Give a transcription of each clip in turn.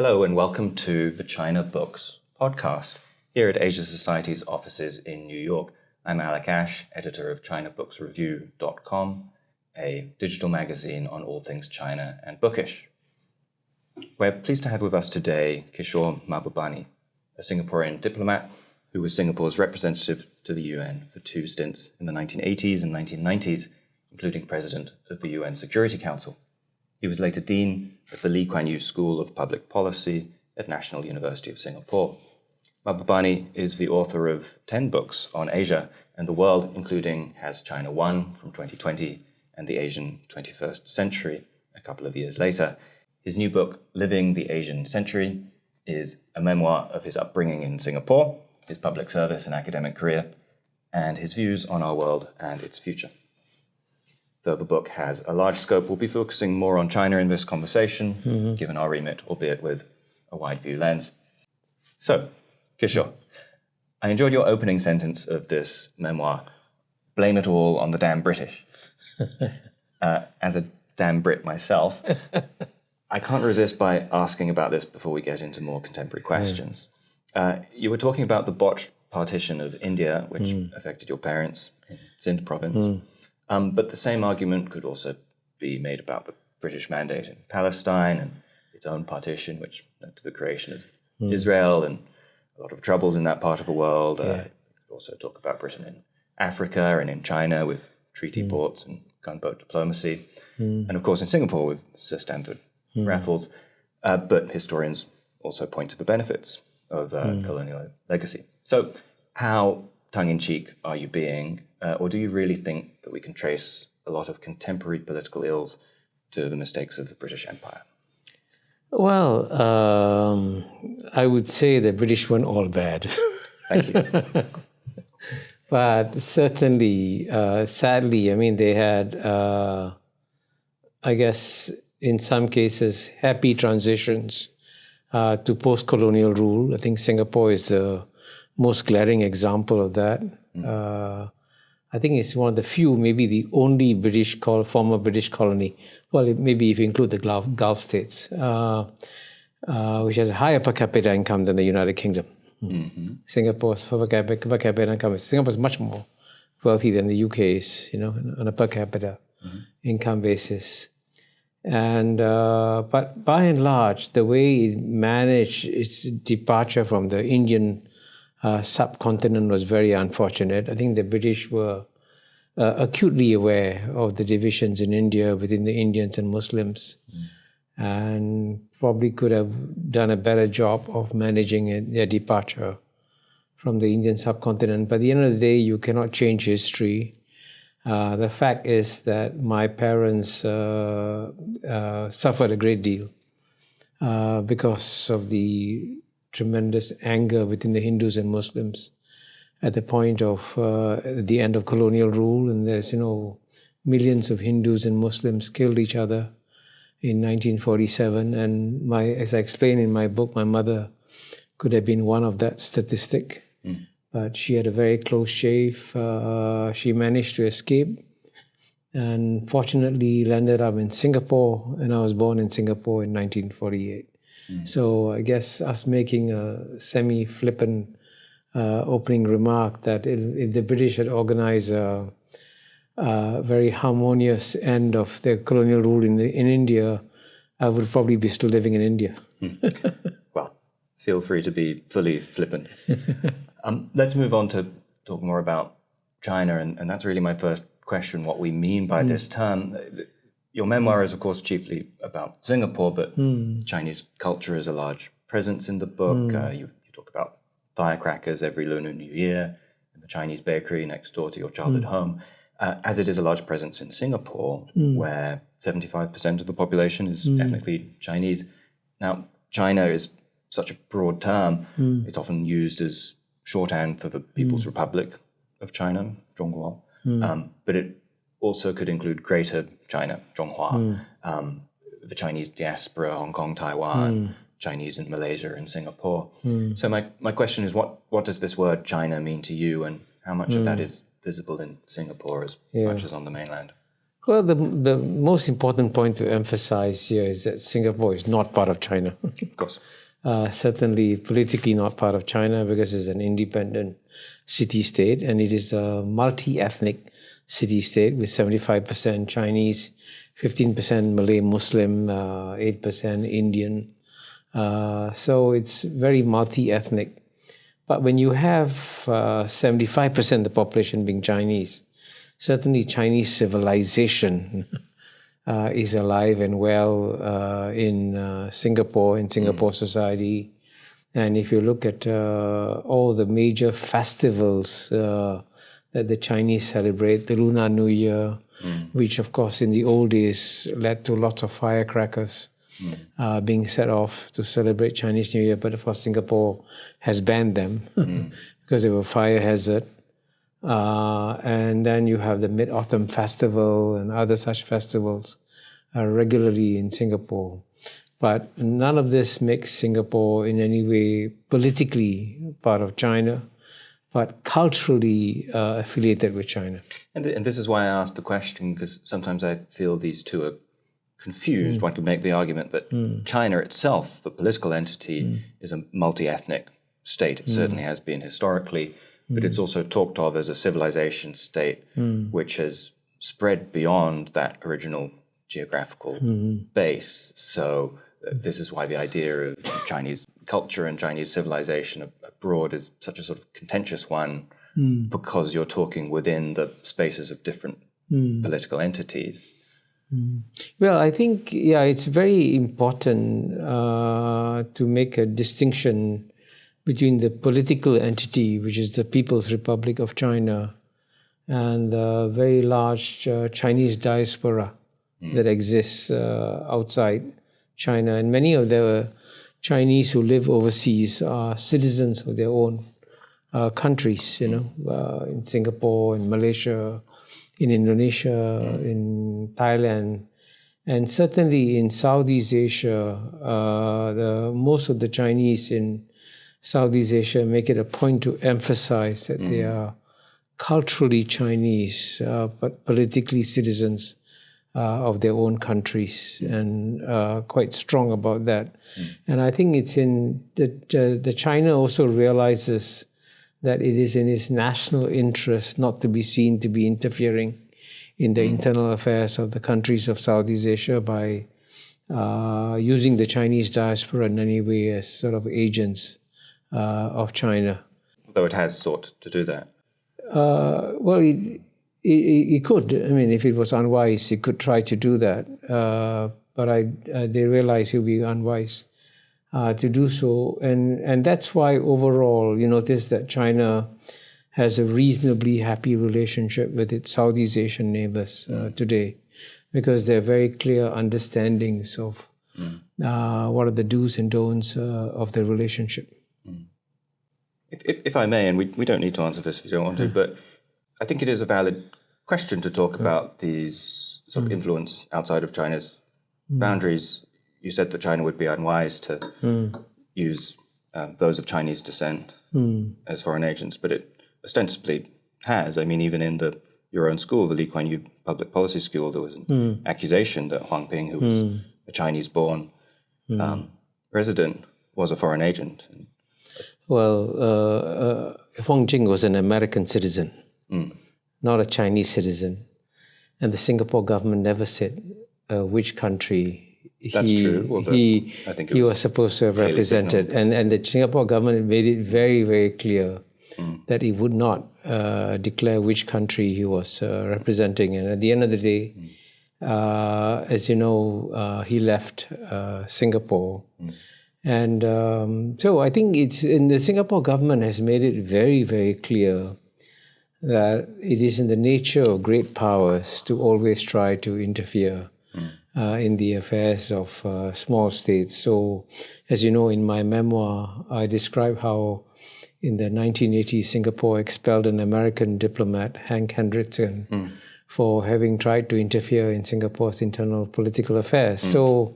Hello and welcome to the China Books podcast here at Asia Society's offices in New York. I'm Alec Ash, editor of ChinaBooksReview.com, a digital magazine on all things China and bookish. We're pleased to have with us today Kishore Mahbubani, a Singaporean diplomat who was Singapore's representative to the UN for two stints in the 1980s and 1990s, including president of the UN Security Council. He was later dean of the Lee Kuan Yew School of Public Policy at National University of Singapore. Mahbubani is the author of 10 books on Asia and the world, including Has China Won from 2020 and The Asian 21st Century a couple of years later. His new book, Living the Asian Century, is a memoir of his upbringing in Singapore, his public service and academic career, and his views on our world and its future. Though the book has a large scope, we'll be focusing more on China in this conversation, given our remit, albeit with a wide view lens. So, Kishore, I enjoyed your opening sentence of this memoir, blame it all on the damn British. As a damn Brit myself, I can't resist by asking about this before we get into more contemporary questions. You were talking about the botched partition of India, which affected your parents in Sindh province. But the same argument could also be made about the British mandate in Palestine and its own partition, which led to the creation of Israel and a lot of troubles in that part of the world. You could also talk about Britain in Africa and in China with treaty ports and gunboat diplomacy. And of course in Singapore with Sir Stamford Raffles. But historians also point to the benefits of colonial legacy. So how tongue-in-cheek are you being? Or do you really think that we can trace a lot of contemporary political ills to the mistakes of the British Empire? Well, I would say the British weren't all bad. Thank you. But certainly, sadly, I mean, they had, I guess, in some cases, happy transitions to post-colonial rule. I think Singapore is the most glaring example of that. I think it's one of the few, maybe the only former British colony, well, maybe if you include the Gulf states, which has a higher per capita income than the United Kingdom. Singapore's per capita income, Singapore is much more wealthy than the UK's, on a per capita income basis. And but by and large, the way it managed its departure from the Indian subcontinent was very unfortunate. I think the British were acutely aware of the divisions in India within the Indians and Muslims, and probably could have done a better job of managing their departure from the Indian subcontinent. But at the end of the day, you cannot change history. The fact is that my parents suffered a great deal because of the tremendous anger within the Hindus and Muslims at the point of the end of colonial rule. And there's, millions of Hindus and Muslims killed each other in 1947. And as I explain in my book, my mother could have been one of that statistic. But she had a very close shave. She managed to escape and fortunately landed up in Singapore. And I was born in Singapore in 1948. So I guess us making a semi-flippant opening remark that if the British had organized a very harmonious end of their colonial rule in India, I would probably be still living in India. Well, feel free to be fully flippant. Let's move on to talk more about China, and that's really my first question, what we mean by this term. Your memoir is, of course, chiefly about Singapore, but Chinese culture is a large presence in the book. You talk about firecrackers every Lunar New Year in the Chinese bakery next door to your childhood home, as it is a large presence in Singapore, where 75% of the population is ethnically Chinese. Now, China is such a broad term. It's often used as shorthand for the People's Republic of China, Zhonghua, but it also could include Greater China, Zhonghua, the Chinese diaspora, Hong Kong, Taiwan, Chinese in Malaysia and Singapore. So my question is, what does this word China mean to you, and how much of that is visible in Singapore as much as on the mainland? Well, the most important point to emphasize here is that Singapore is not part of China. Of course. Certainly politically not part of China because it's an independent city-state, and it is a multi-ethnic city-state with 75% Chinese, 15% Malay Muslim, 8% Indian. So it's very multi-ethnic. But when you have 75% of the population being Chinese, certainly Chinese civilization is alive and well in Singapore society. And if you look at all the major festivals that the Chinese celebrate, the Lunar New Year, which of course in the old days led to lots of firecrackers being set off to celebrate Chinese New Year, but of course Singapore has banned them because they were fire hazard. And then you have the Mid-Autumn Festival and other such festivals regularly in Singapore. But none of this makes Singapore in any way politically part of China, but culturally affiliated with China. And this is why I asked the question, because sometimes I feel these two are confused. One could make the argument that China itself, the political entity, is a multi-ethnic state. It certainly has been historically, but it's also talked of as a civilization state, which has spread beyond that original geographical base. So this is why the idea of Chinese culture and Chinese civilization abroad is such a sort of contentious one, because you're talking within the spaces of different political entities. Well, I think, it's very important to make a distinction between the political entity, which is the People's Republic of China, and the very large Chinese diaspora that exists outside China. And many of the Chinese who live overseas are citizens of their own countries, in Singapore, in Malaysia, in Indonesia, in Thailand, and certainly in Southeast Asia. Most of the Chinese in Southeast Asia make it a point to emphasize that they are culturally Chinese, but politically citizens of their own countries, and quite strong about that. And I think it's in the China also realizes that it is in its national interest not to be seen to be interfering in the internal affairs of the countries of Southeast Asia by using the Chinese diaspora in any way as sort of agents of China. Though it has sought to do that. Well, it could. I mean, if it was unwise, it could try to do that. But they realize it would be unwise to do so. And that's why overall, you notice that China has a reasonably happy relationship with its Southeast Asian neighbors today, because there are very clear understandings of what are the do's and don'ts of the relationship. If I may, and we don't need to answer this if you don't want to, but I think it is a valid question to talk about these sort of influence outside of China's boundaries. You said that China would be unwise to use those of Chinese descent as foreign agents, but it ostensibly has. I mean, even in your own school, the Lee Kuan Yew Public Policy School, there was an accusation that Huang Ping, who was a Chinese-born resident, was a foreign agent. Well, Huang Jing was an American citizen, not a Chinese citizen. And the Singapore government never said which country he was supposed to have represented. And the Singapore government made it very, very clear that he would not declare which country he was representing. And at the end of the day, as you know, he left Singapore. And so I think the Singapore government has made it very, very clear that it is in the nature of great powers to always try to interfere in the affairs of small states. So, as you know, in my memoir, I describe how in the 1980s, Singapore expelled an American diplomat, Hank Hendrickson, for having tried to interfere in Singapore's internal political affairs. So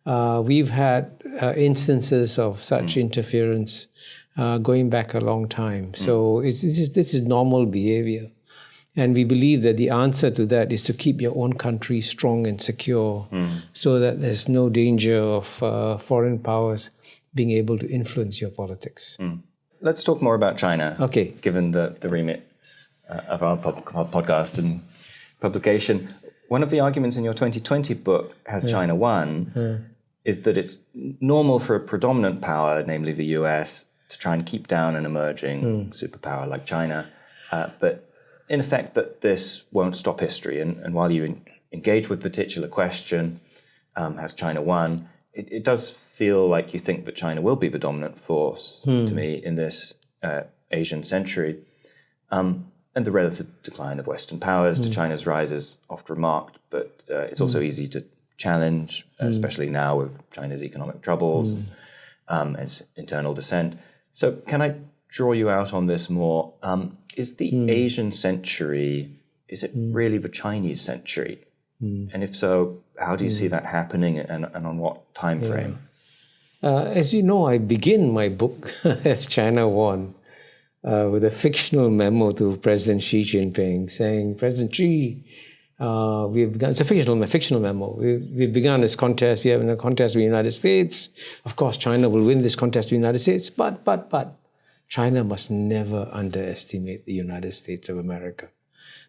we've had instances of such interference going back a long time. So this is normal behavior. And we believe that the answer to that is to keep your own country strong and secure so that there's no danger of foreign powers being able to influence your politics. Let's talk more about China, Okay. given the remit of our podcast and publication. One of the arguments in your 2020 book, Has China Won, is that it's normal for a predominant power, namely the US, to try and keep down an emerging superpower like China, but in effect that this won't stop history. And while you engage with the titular question, has China won, it does feel like you think that China will be the dominant force to me in this Asian century. And the relative decline of Western powers to China's rise is oft remarked, but it's also easy to challenge, especially now with China's economic troubles and its internal dissent. So can I draw you out on this more? Is the Asian century, is it really the Chinese century? And if so, how do you see that happening and on what time frame? As you know, I begin my book, Has China Won, with a fictional memo to President Xi Jinping saying, President Xi, we've begun, it's a fictional memo. We've begun this contest. We have a contest with the United States. Of course, China will win this contest with the United States, but China must never underestimate the United States of America.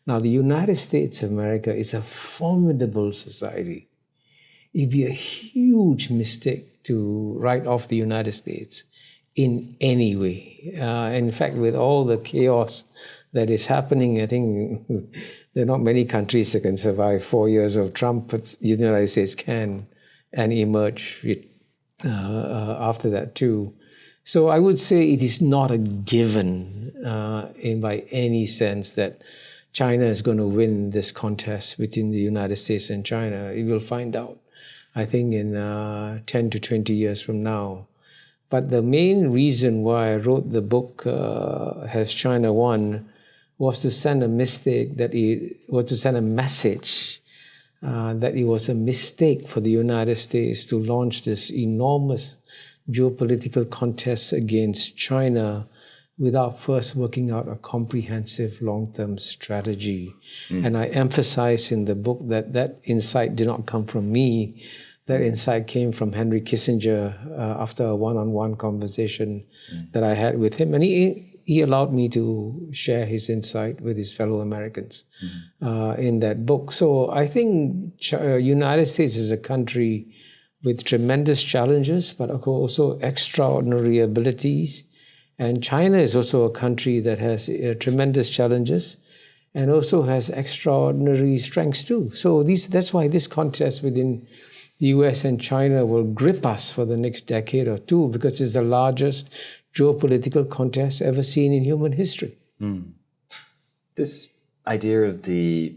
Now, the United States of America is a formidable society. It'd be a huge mistake to write off the United States in any way. In fact, with all the chaos that is happening, I think there are not many countries that can survive 4 years of Trump, but the United States can and emerge after that too. So I would say it is not a given by any sense that China is going to win this contest between the United States and China. We will find out, I think, in 10 to 20 years from now. But the main reason why I wrote the book, Has China Won, was to send a message that it was a mistake for the United States to launch this enormous geopolitical contest against China without first working out a comprehensive long-term strategy. And I emphasize in the book that that insight did not come from me. That insight came from Henry Kissinger after a one-on-one conversation that I had with him. And he allowed me to share his insight with his fellow Americans in that book. So I think United States is a country with tremendous challenges, but also extraordinary abilities. And China is also a country that has tremendous challenges and also has extraordinary strengths too. So that's why this contest within the US and China will grip us for the next decade or two, because it's the largest geopolitical contest ever seen in human history. This idea of the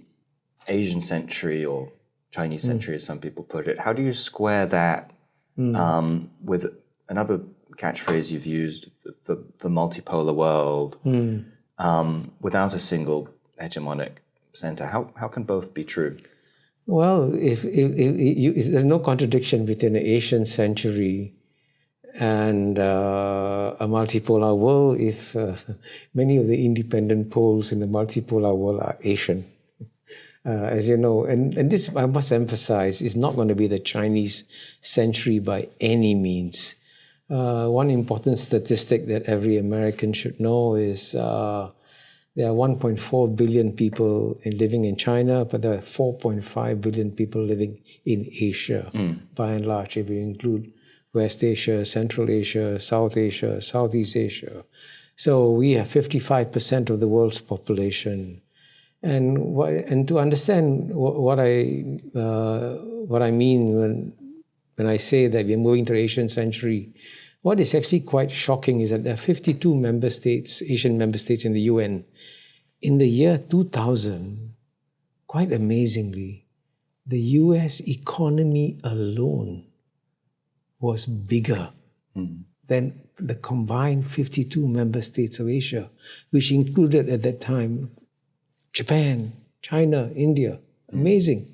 Asian century, or Chinese century as some people put it, how do you square that with another catchphrase you've used, the multipolar world, without a single hegemonic center? How can both be true? Well, if there's no contradiction between the Asian century and a multipolar world if many of the independent poles in the multipolar world are Asian. As you know, and this I must emphasize is not going to be the Chinese century by any means. One important statistic that every American should know is there are 1.4 billion people living in China, but there are 4.5 billion people living in Asia, by and large, if you include West Asia, Central Asia, South Asia, Southeast Asia. So we have 55% of the world's population. And to understand what I mean when I say that we're moving to the Asian century, what is actually quite shocking is that there are 52 member states, Asian member states in the UN. In the year 2000, quite amazingly, the US economy alone was bigger than the combined 52 member states of Asia, which included at that time Japan, China, India. Amazing.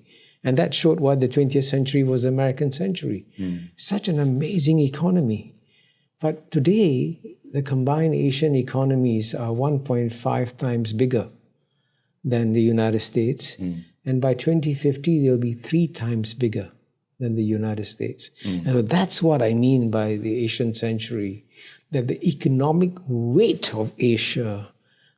And that showed why the 20th century was the American century. Such an amazing economy. But today, the combined Asian economies are 1.5 times bigger than the United States. And by 2050, they'll be 3 times bigger than the United States. And so that's what I mean by the Asian century, that the economic weight of Asia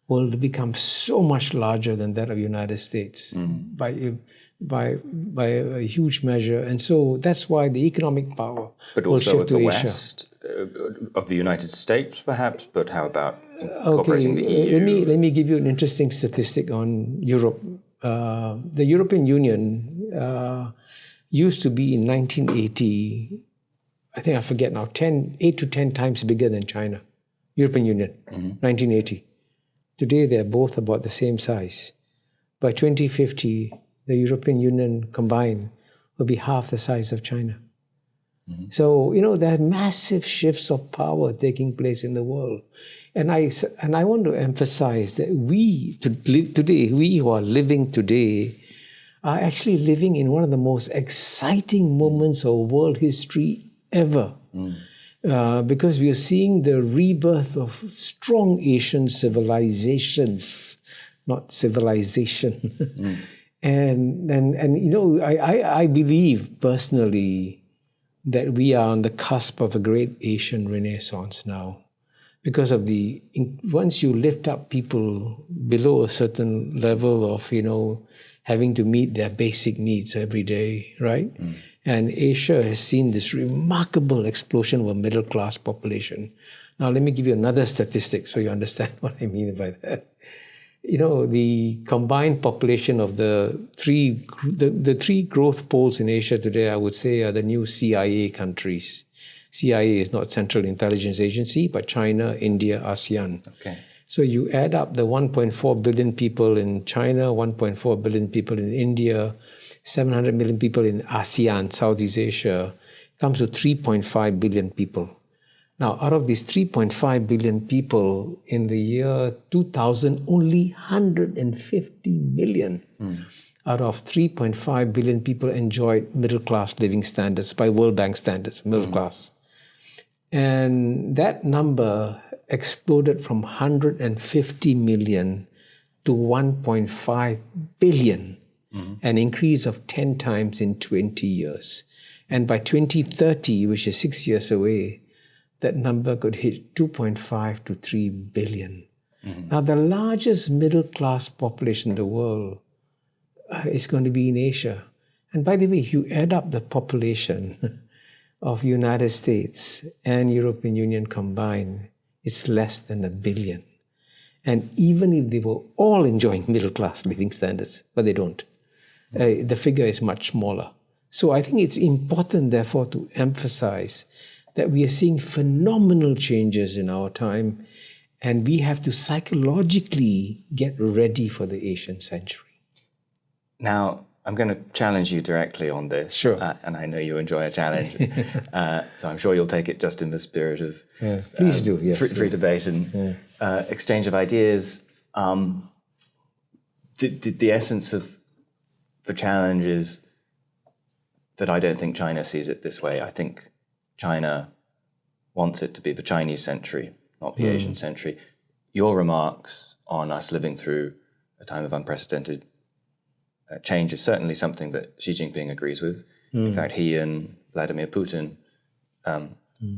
will become so much larger than that of the United States by a huge measure. And so that's why the economic power but will also shift of to the Asia. West, of the United States, perhaps, but how about incorporating the EU? Let me give you an interesting statistic on Europe. The European Union used to be in 1980, I think I forget now, 8 to 10 times bigger than China. European Union, 1980. Today they're both about the same size. By 2050, the European Union combined will be half the size of China. So, there are massive shifts of power taking place in the world. And I want to emphasize that we who are living today, are actually living in one of the most exciting moments of world history ever. Because we are seeing the rebirth of strong Asian civilizations, not civilization. And I believe personally that we are on the cusp of a great Asian renaissance now. Because of once you lift up people below a certain level of, having to meet their basic needs every day, right? And Asia has seen this remarkable explosion of a middle-class population. Now, let me give you another statistic so you understand what I mean by that. The combined population of the three growth poles in Asia today, I would say, are the new CIA countries. CIA is not Central Intelligence Agency, but China, India, ASEAN. Okay. So you add up the 1.4 billion people in China, 1.4 billion people in India, 700 million people in ASEAN, Southeast Asia, comes to 3.5 billion people. Now, out of these 3.5 billion people, in the year 2000, only 150 million out of 3.5 billion people enjoyed middle-class living standards by World Bank standards, middle class. And that number exploded from 150 million to 1.5 billion, an increase of 10 times in 20 years. And by 2030, which is 6 years away, that number could hit 2.5 to 3 billion. Now, the largest middle-class population in the world is going to be in Asia. And by the way, if you add up the population of United States and European Union combined, it's less than 1 billion. And even if they were all enjoying middle-class living standards, but they don't, the figure is much smaller. So I think it's important, therefore, to emphasize that we are seeing phenomenal changes in our time, and we have to psychologically get ready for the Asian century. Now, I'm going to challenge you directly on this. Sure. And I know you enjoy a challenge. So I'm sure you'll take it just in the spirit of Please do, yes. free debate and exchange of ideas. The essence of the challenge is that I don't think China sees it this way. I think China wants it to be the Chinese century, not the Asian century. Your remarks on us living through a time of unprecedented change is certainly something that Xi Jinping agrees with. In fact, he and Vladimir Putin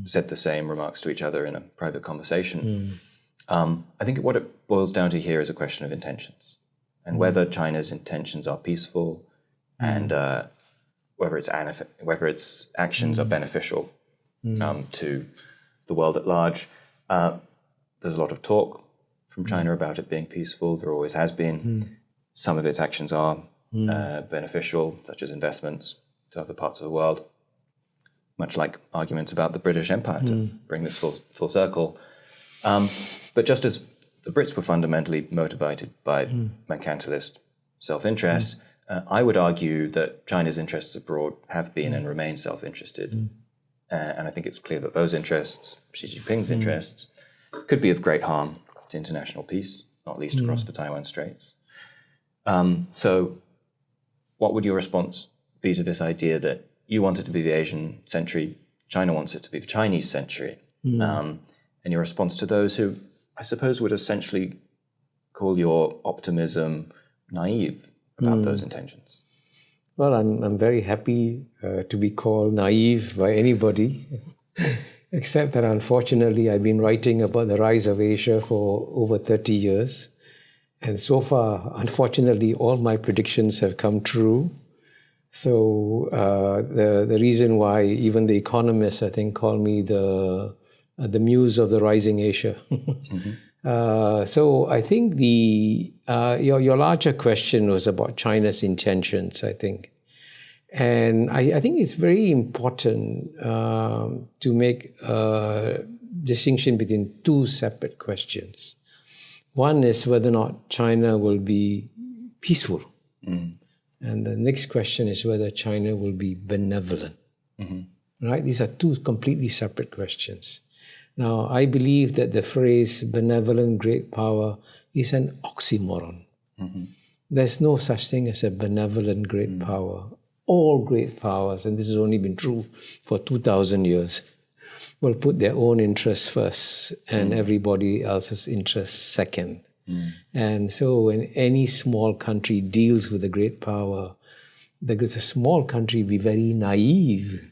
said the same remarks to each other in a private conversation. I think what it boils down to here is a question of intentions, and whether China's intentions are peaceful and whether its actions are beneficial to the world at large. There's a lot of talk from China about it being peaceful. There always has been. Some of its actions are beneficial, such as investments to other parts of the world, much like arguments about the British Empire, to bring this full circle. But just as the Brits were fundamentally motivated by mercantilist self-interest, I would argue that China's interests abroad have been and remain self-interested. And I think it's clear that those interests, Xi Jinping's interests, could be of great harm to international peace, not least across the Taiwan Straits. So what would your response be to this idea that you want it to be the Asian century, China wants it to be the Chinese century? And your response to those who, I suppose, would essentially call your optimism naive about those intentions? Well, I'm very happy to be called naive by anybody, except that unfortunately I've been writing about the rise of Asia for over 30 years. And so far, unfortunately, all my predictions have come true. So the reason why even the economists, I think, call me the muse of the rising Asia. So I think your larger question was about China's intentions, I think. And I think it's very important to make a distinction between two separate questions. One is whether or not China will be peaceful. And the next question is whether China will be benevolent. Right? These are two completely separate questions. Now, I believe that the phrase benevolent great power is an oxymoron. There's no such thing as a benevolent great power. All great powers, and this has only been true for 2,000 years, will put their own interests first and everybody else's interests second. And so when any small country deals with a great power, the small country be very naive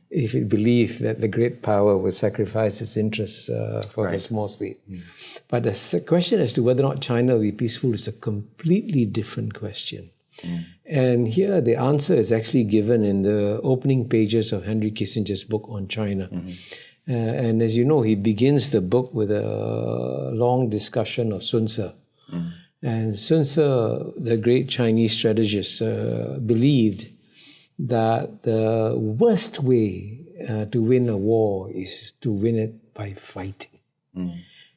if it believes that the great power will sacrifice its interests for the small state. But the question as to whether or not China will be peaceful is a completely different question. And here the answer is actually given in the opening pages of Henry Kissinger's book on China. And as you know, he begins the book with a long discussion of Sun Tzu. And Sun Tzu, the great Chinese strategist, believed that the worst way to win a war is to win it by fighting.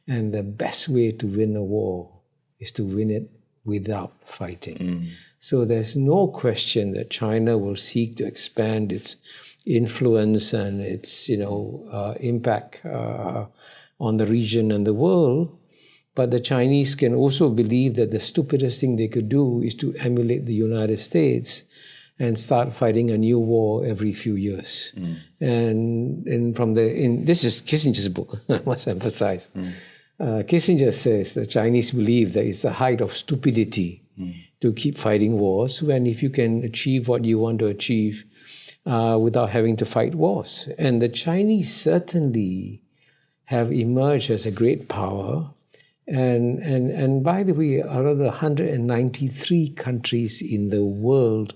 And the best way to win a war is to win it without fighting. So there's no question that China will seek to expand its influence and its impact on the region and the world. But the Chinese can also believe that the stupidest thing they could do is to emulate the United States and start fighting a new war every few years. And this is Kissinger's book, I must emphasize. Kissinger says the Chinese believe that it's the height of stupidity to keep fighting wars, when if you can achieve what you want to achieve without having to fight wars. And the Chinese certainly have emerged as a great power. And by the way, out of the 193 countries in the world,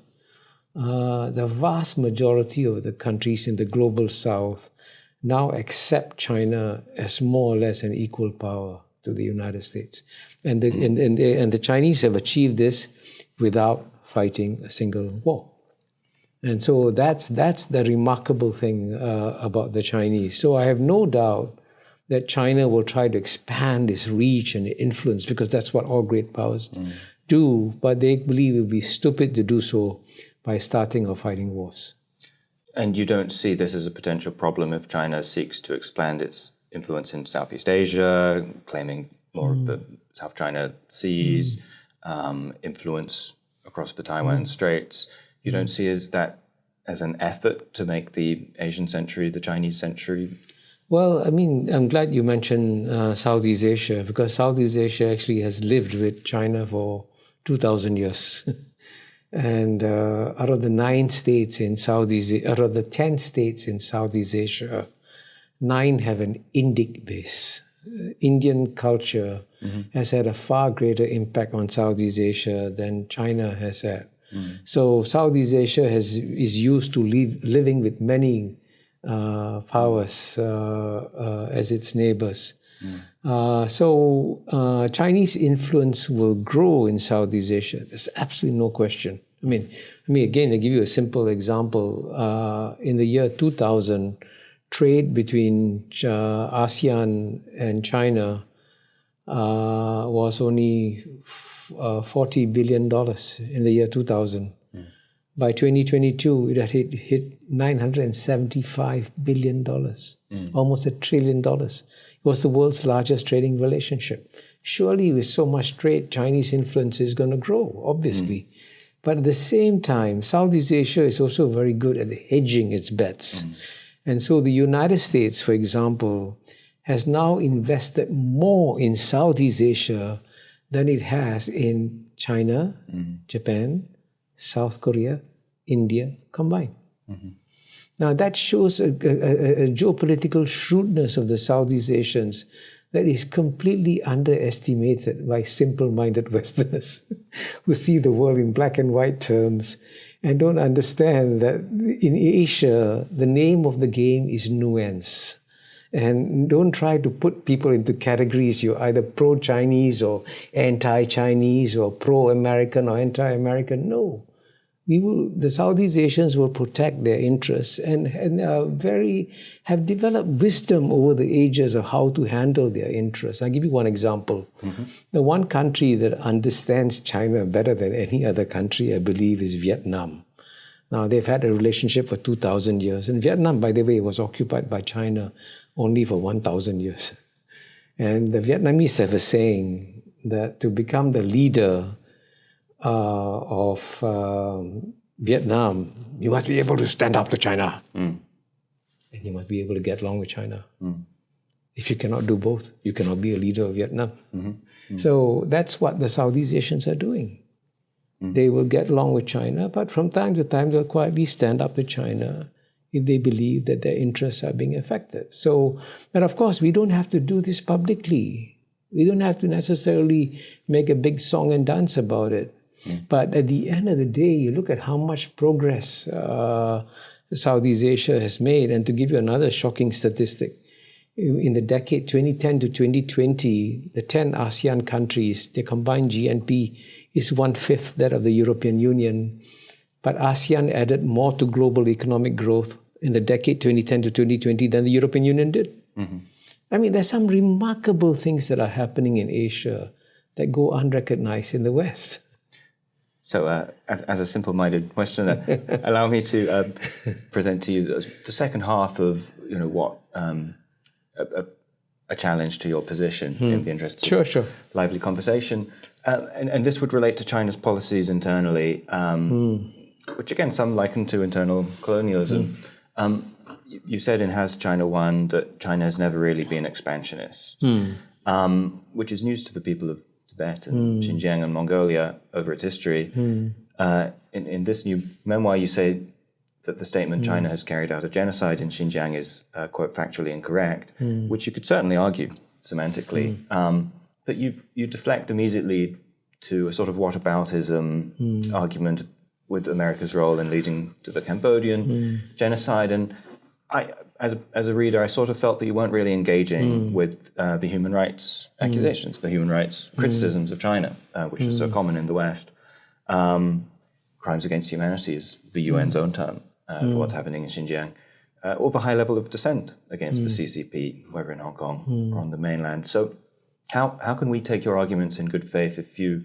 the vast majority of the countries in the global south now accept China as more or less an equal power to the United States. And the Chinese have achieved this without fighting a single war. And so that's the remarkable thing about the Chinese. So I have no doubt that China will try to expand its reach and influence, because that's what all great powers do, but they believe it would be stupid to do so by starting or fighting wars. And you don't see this as a potential problem if China seeks to expand its influence in Southeast Asia, claiming more of the South China Seas, influence across the Taiwan Straits. You don't see that as an effort to make the Asian century the Chinese century? Well, I mean, I'm glad you mentioned Southeast Asia, because Southeast Asia actually has lived with China for 2,000 years. And out of the 10 states in Southeast Asia, 9 have an Indic base. Indian culture has had a far greater impact on Southeast Asia than China has had. So Southeast Asia is used to living with many powers as its neighbors. So Chinese influence will grow in Southeast Asia. There's absolutely no question. I mean, again, to give you a simple example, in the year 2000, trade between ASEAN and China was only $40 billion in the year 2000. By 2022, it had hit $975 billion, almost $1 trillion. It was the world's largest trading relationship. Surely with so much trade, Chinese influence is going to grow, obviously. But at the same time, Southeast Asia is also very good at hedging its bets. And so the United States, for example, has now invested more in Southeast Asia than it has in China, Japan, South Korea, India combined. Now that shows a geopolitical shrewdness of the Southeast Asians that is completely underestimated by simple-minded Westerners who see the world in black and white terms and don't understand that in Asia, the name of the game is nuance. And don't try to put people into categories. You're either pro-Chinese or anti-Chinese or pro-American or anti-American. No. The Southeast Asians will protect their interests and have developed wisdom over the ages of how to handle their interests. I'll give you one example. The one country that understands China better than any other country, I believe, is Vietnam. Now, they've had a relationship for 2,000 years. And Vietnam, by the way, was occupied by China only for 1,000 years. And the Vietnamese have a saying that to become the leader of Vietnam, you must be able to stand up to China. And you must be able to get along with China. If you cannot do both, you cannot be a leader of Vietnam. So that's what the Southeast Asians are doing. They will get along with China, but from time to time, they'll quietly stand up to China if they believe that their interests are being affected. So, but of course, we don't have to do this publicly. We don't have to necessarily make a big song and dance about it. But at the end of the day, you look at how much progress Southeast Asia has made. And to give you another shocking statistic, in the decade 2010 to 2020, the 10 ASEAN countries, their combined GNP is 1/5 that of the European Union. But ASEAN added more to global economic growth in the decade 2010 to 2020 than the European Union did. I mean, there's some remarkable things that are happening in Asia that go unrecognized in the West. So, as a simple-minded Westerner, allow me to present to you the second half of what a challenge to your position in the interest of lively conversation, and this would relate to China's policies internally, which again some liken to internal colonialism. You said in Has China Won that China has never really been expansionist, which is news to the people of Tibet and Xinjiang and Mongolia over its history. In this new memoir, you say that the statement China has carried out a genocide in Xinjiang is, quote, factually incorrect, which you could certainly argue semantically. But you deflect immediately to a sort of whataboutism argument with America's role in leading to the Cambodian genocide. And I, as a reader, I sort of felt that you weren't really engaging with the human rights accusations, the human rights criticisms of China, which is so common in the West. Crimes against humanity is the UN's own term for what's happening in Xinjiang, or the high level of dissent against the CCP, whether in Hong Kong or on the mainland. So how can we take your arguments in good faith if you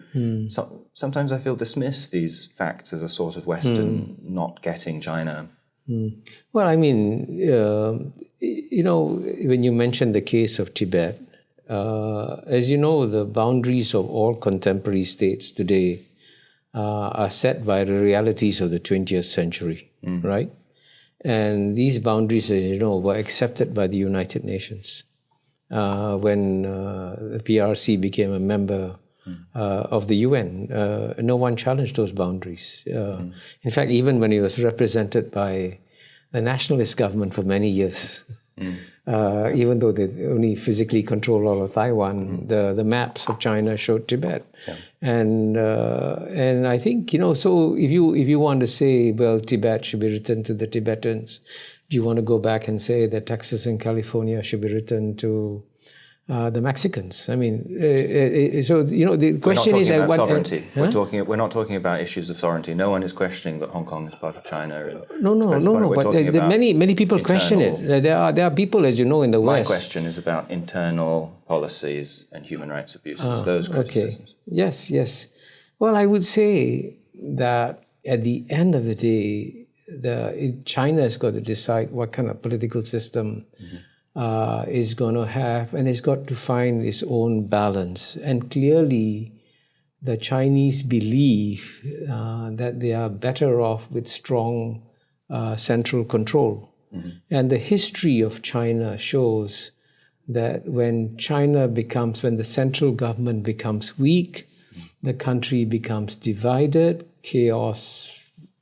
sometimes I feel dismiss these facts as a sort of Western not getting China? Well, I mean, when you mentioned the case of Tibet, as you know, the boundaries of all contemporary states today are set by the realities of the 20th century, right? And these boundaries, as you know, were accepted by the United Nations when the PRC became a member of the UN. No one challenged those boundaries. In fact, even when he was represented by the nationalist government for many years, even though they only physically control all of Taiwan, the maps of China showed Tibet. And I think, so if you want to say, well, Tibet should be returned to the Tibetans, do you want to go back and say that Texas and California should be returned to the Mexicans? I mean, so the question is, about sovereignty. We're not talking about issues of sovereignty. No one is questioning that Hong Kong is part of China. No. But many people question it. There are people, as you know, in the West. My question is about internal policies and human rights abuses. Those criticisms. Okay. Yes. Well, I would say that at the end of the day, China has got to decide what kind of political system is going to have, and it's got to find its own balance. And clearly, the Chinese believe that they are better off with strong central control. And the history of China shows that when the central government becomes weak, the country becomes divided, chaos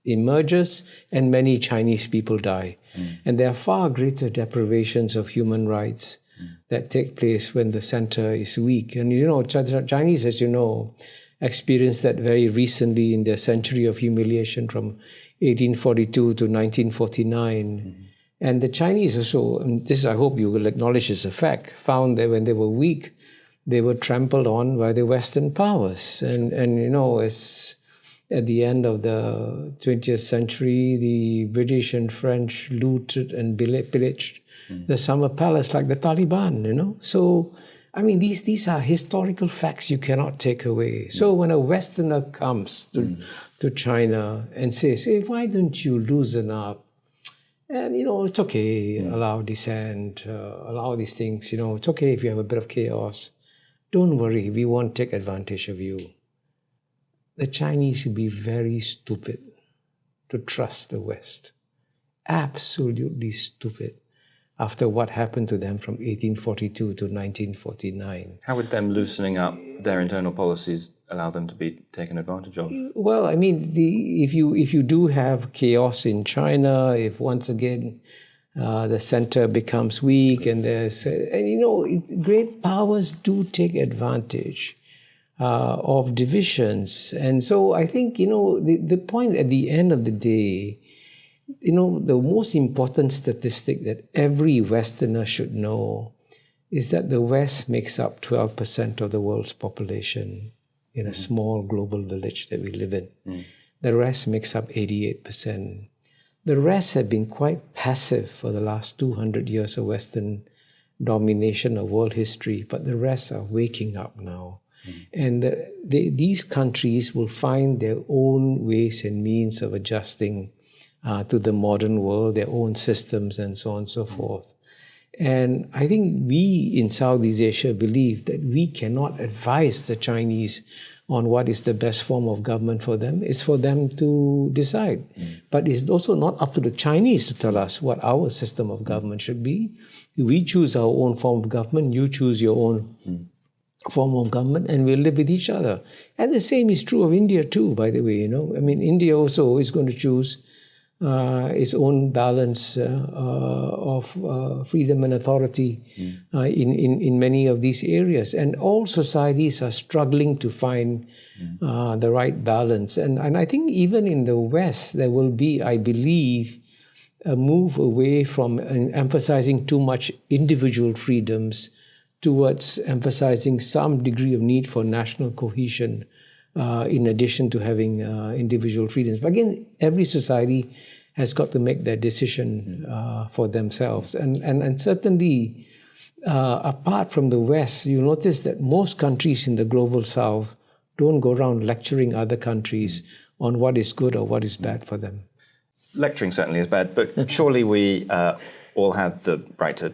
emerges, and many Chinese people die. And there are far greater deprivations of human rights that take place when the center is weak. And Chinese, as you know, experienced that very recently in their century of humiliation from 1842 to 1949. And the Chinese also, and this I hope you will acknowledge as a fact, found that when they were weak, they were trampled on by the Western powers. And as at the end of the 20th century, the British and French looted and pillaged the Summer Palace like the Taliban, So, I mean, these are historical facts you cannot take away. So when a Westerner comes to China and says, hey, why don't you loosen up? And, it's okay, allow dissent, allow these things, it's okay if you have a bit of chaos. Don't worry, we won't take advantage of you. The Chinese would be very stupid to trust the West. Absolutely stupid after what happened to them from 1842 to 1949. How would them loosening up their internal policies allow them to be taken advantage of? Well, I mean, if you do have chaos in China, if once again the center becomes weak, and great powers do take advantage of divisions. And so I think, the point at the end of the day, the most important statistic that every Westerner should know is that the West makes up 12% of the world's population in a small global village that we live in. The rest makes up 88%. The rest have been quite passive for the last 200 years of Western domination of world history, but the rest are waking up now. And these countries will find their own ways and means of adjusting to the modern world, their own systems and so on and so forth. And I think we in Southeast Asia believe that we cannot advise the Chinese on what is the best form of government for them. It's for them to decide. But it's also not up to the Chinese to tell us what our system of government should be. We choose our own form of government, you choose your own form of government, and we'll live with each other. And the same is true of India too, by the way. I mean, India also is going to choose its own balance of freedom and authority in many of these areas. And all societies are struggling to find the right balance. And I think even in the West, there will be, I believe, a move away from emphasizing too much individual freedoms towards emphasizing some degree of need for national cohesion in addition to having individual freedoms. But again, every society has got to make that decision for themselves. And certainly, apart from the West, you notice that most countries in the global South don't go around lecturing other countries on what is good or what is bad for them. Lecturing certainly is bad, but surely we all have the right to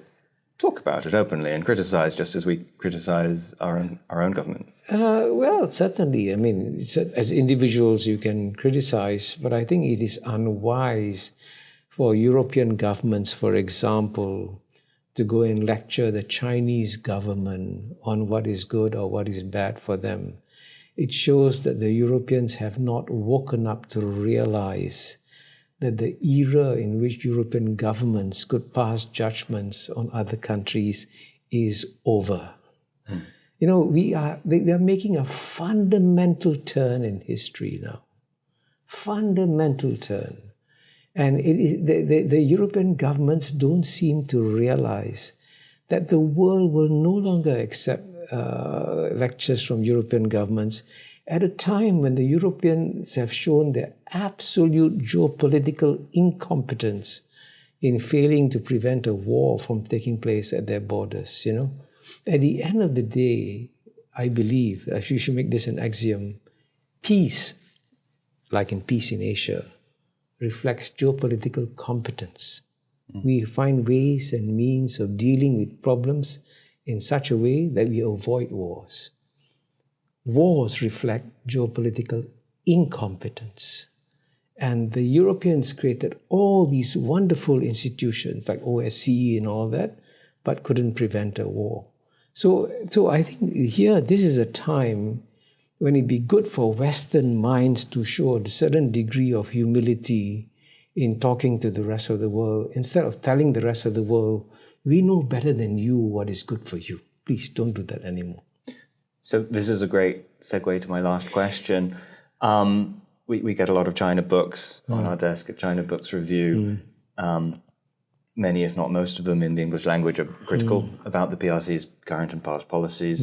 talk about it openly and criticize, just as we criticize our own government. Well, certainly. I mean, as individuals, you can criticize, but I think it is unwise for European governments, for example, to go and lecture the Chinese government on what is good or what is bad for them. It shows that the Europeans have not woken up to realize that the era in which European governments could pass judgments on other countries is over. We are making a fundamental turn in history now. Fundamental turn. And the European governments don't seem to realize that the world will no longer accept lectures from European governments at a time when the Europeans have shown their absolute geopolitical incompetence in failing to prevent a war from taking place at their borders, At the end of the day, I believe, as you should make this an axiom, peace, like in peace in Asia, reflects geopolitical competence. We find ways and means of dealing with problems in such a way that we avoid wars. Wars reflect geopolitical incompetence. And the Europeans created all these wonderful institutions like OSCE and all that, but couldn't prevent a war. So I think here, this is a time when it'd be good for Western minds to show a certain degree of humility in talking to the rest of the world, instead of telling the rest of the world, we know better than you what is good for you. Please don't do that anymore. So this is a great segue to my last question. We get a lot of China books on our desk at China Books Review. Many, if not most of them, in the English language are critical about the PRC's current and past policies.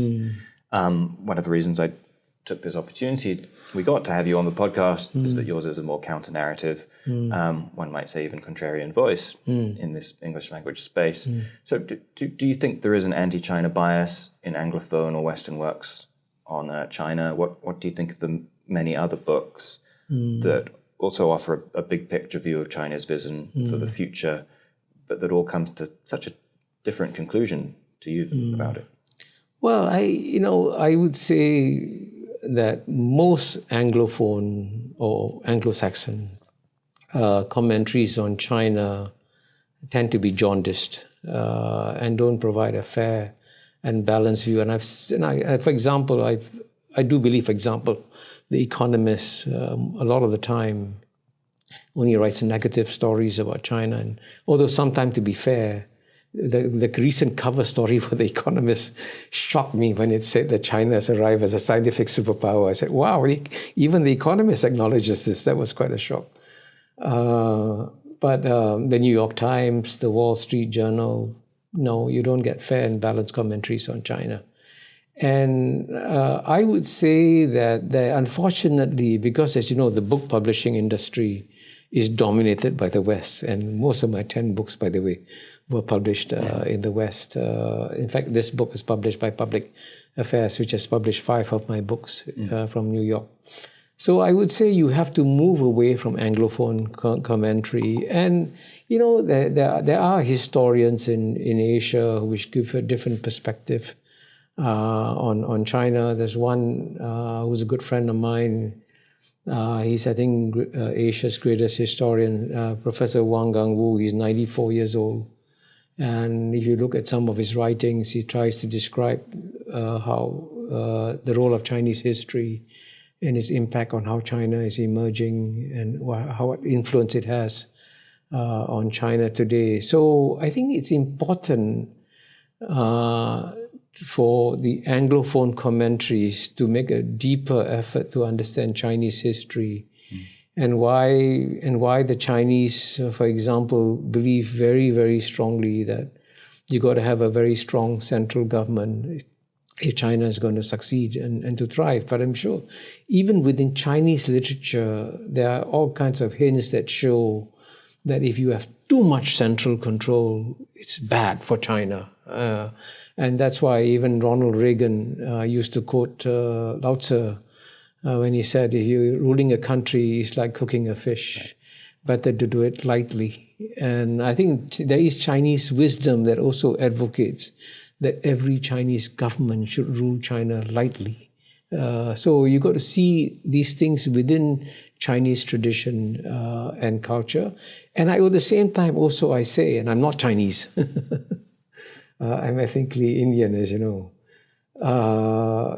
One of the reasons I took this opportunity, we got to have you on the podcast, is that yours is a more counter-narrative, one might say even contrarian voice in this English language space. So do you think there is an anti-China bias in Anglophone or Western works on China? What do you think of the many other books that also offer a big picture view of China's vision for the future, but that all comes to such a different conclusion to you about it? Well, I would say that most Anglophone or Anglo-Saxon commentaries on China tend to be jaundiced and don't provide a fair and balanced view. And for example, I do believe, for example, The Economist a lot of the time only writes negative stories about China. And although sometimes, to be fair, the recent cover story for The Economist shocked me when it said that China has arrived as a scientific superpower. I said, wow, even The Economist acknowledges this. That was quite a shock. But the New York Times, the Wall Street Journal, no, you don't get fair and balanced commentaries on China. And I would say that unfortunately, because as you know, the book publishing industry is dominated by the West, and most of my 10 books, by the way, were published in the West. In fact, this book is published by PublicAffairs, which has published 5 of my books from New York. So I would say you have to move away from Anglophone commentary. And, there are historians in Asia which give a different perspective on China. There's one who's a good friend of mine. He's, I think, Asia's greatest historian, Professor Wang Gangwu. He's 94 years old. And if you look at some of his writings, he tries to describe how the role of Chinese history and its impact on how China is emerging and how influence it has on China today. So I think it's important for the Anglophone commentaries to make a deeper effort to understand Chinese history and why the Chinese, for example, believe very, very strongly that you got to have a very strong central government if China is going to succeed and to thrive. But I'm sure even within Chinese literature, there are all kinds of hints that show that if you have too much central control, it's bad for China. And that's why even Ronald Reagan used to quote Lao Tzu when he said, if you're ruling a country, it's like cooking a fish. Better to do it lightly. And I think there is Chinese wisdom that also advocates that every Chinese government should rule China lightly. So you got to see these things within Chinese tradition and culture. And at the same time also I say, and I'm not Chinese, I'm ethnically Indian, as you know.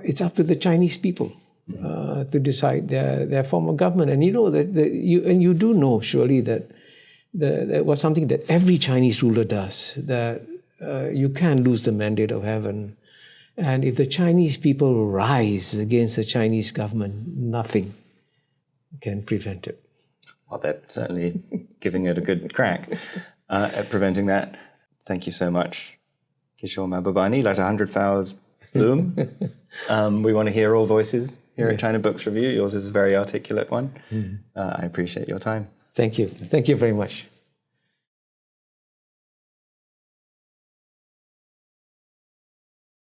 It's up to the Chinese people to decide their form of government. And you know that you do know surely that that was something that every Chinese ruler does, that you can't lose the mandate of heaven. And if the Chinese people rise against the Chinese government, nothing can prevent it. Well, they're certainly giving it a good crack at preventing that. Thank you so much, Kishore Mahbubani. Let 100 flowers bloom. We want to hear all voices here at China Books Review. Yours is a very articulate one. I appreciate your time. Thank you. Thank you very much.